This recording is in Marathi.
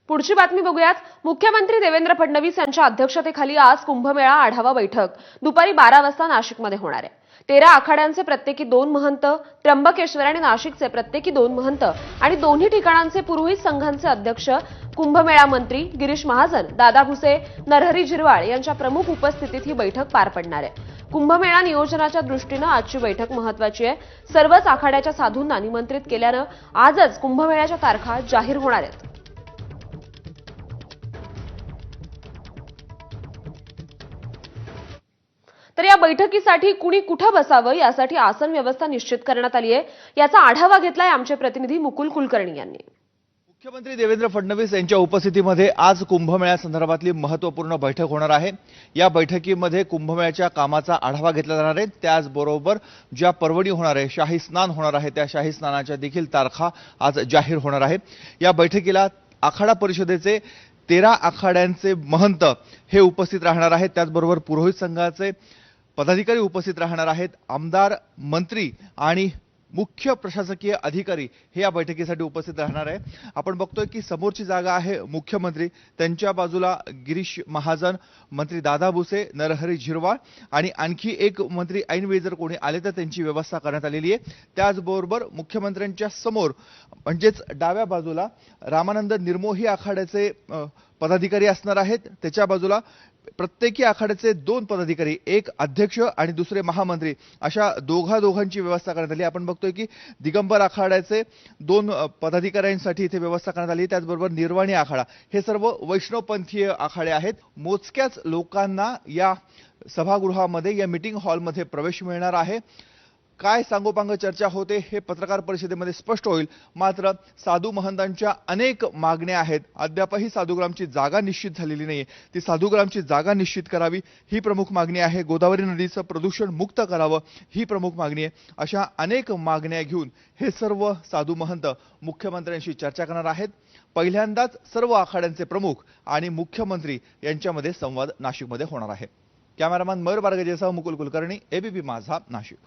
पुढची बातमी बघूयात। मुख्यमंत्री देवेंद्र फडणवीस यांच्या अध्यक्षतेखाली आज कुंभमेळा आढावा बैठक दुपारी 12 वाजता नाशिकमध्ये होणार आहे। 13 आखाड्यांचे प्रत्येकी 2 महंत, त्र्यंबकेश्वर आणि नाशिकचे प्रत्येकी 2 महंत आणि दोन्ही ठिकाणांचे पुरोहित संघांचे अध्यक्ष, कुंभमेळा मंत्री गिरीश महाजन, दादा भुसे, नरहरी झिरवाळ यांच्या प्रमुख उपस्थितीत ही बैठक पार पडणार आहे। कुंभमेळा नियोजनाच्या दृष्टीने आजची बैठक महत्त्वाची आहे। सर्वच आखाड्याच्या साधूंना निमंत्रित केल्याने आजच कुंभमेळ्याच्या तारखा जाहीर होणार आहेत। तर या बैठकीसाठी कुणी कुठे बसावं यासाठी आसन व्यवस्था निश्चित करण्यात आली आहे। याचा आढावा घेतलाय आमचे प्रतिनिधी मुकुल कुलकर्णी यांनी। मुख्यमंत्री देवेंद्र फडणवीस यांच्या उपस्थितीमध्ये आज कुंभमेळ्यासंदर्भातली महत्त्वपूर्ण बैठक होणार आहे। या बैठकीमध्ये कुंभमेळ्याच्या कामाचा आढावा घेतला जाणार आहे। त्याचबरोबर ज्या पर्वणी होणार आहे, शाही स्नान होणार आहे, त्या शाही स्नानाच्या देखील तारखा आज जाहीर होणार आहे। या बैठकीला आखाडा परिषदेचे 13 आखाड्यांचे महंत हे उपस्थित राहणार आहेत। त्याचबरोबर पुरोहित संघाचे पदाधिकारी उपस्थित राहणार आहेत। आमदार, मंत्री आणि मुख्य प्रशासकीय अधिकारी हे या बैठकीसाठी उपस्थित राहणार आहे। आपण बघतोय की समोरची जागा आहे मुख्यमंत्री, त्यांच्या बाजूला गिरीश महाजन, मंत्री दादा भुसे, नरहरी झिरवाळ आणि आणखी एक मंत्री ऐनवेळी जर कोणी आले तर त्यांची व्यवस्था करण्यात आलेली आहे। त्याचबरोबर मुख्यमंत्र्यांच्या समोर म्हणजेच डाव्या बाजूला रामानंद निर्मोही आखाड्याचे पदाधिकारी असणार आहेत। त्याच्या बाजूला प्रत्येकी आखाड्याचे 2 पदाधिकारी, एक अध्यक्ष आणि दुसरे महामंत्री, अशा दोघांची व्यवस्था करण्यात आली। आपण बघतोय की दिगंबर आखाड्याचे 2 पदाधिकाऱ्यांसाठी इथे व्यवस्था करण्यात आली। त्याचबरोबर निर्वाणी आखाडा, हे सर्व वैष्णवपंथीय आखाडे आहेत। मोजक्याच लोकांना या सभागृहामध्ये, या मीटिंग हॉलमध्ये प्रवेश मिळणार आहे। काय सांगोपांग चर्चा होते हे पत्रकार परिषदेमध्ये स्पष्ट होईल। मात्र साधू महंतांच्या अनेक मागण्या आहेत। अद्यापही साधुग्रामची जागा निश्चित झालेली नाहीये। ती साधुग्रामची जागा निश्चित करावी ही प्रमुख मागणी आहे। गोदावरी नदीचं प्रदूषण मुक्त करावं ही प्रमुख मागणी आहे। अशा अनेक मागण्या घेऊन हे सर्व साधू महंत मुख्यमंत्र्यांशी चर्चा करणार आहेत। पहिल्यांदाच सर्व आखाड्यांचे प्रमुख आणि मुख्यमंत्री यांच्यामध्ये संवाद नाशिकमध्ये होणार आहे। कॅमेरामॅन मयूर बारगजेसह मुकुल कुलकर्णी, एबीपी माझा, नाशिक।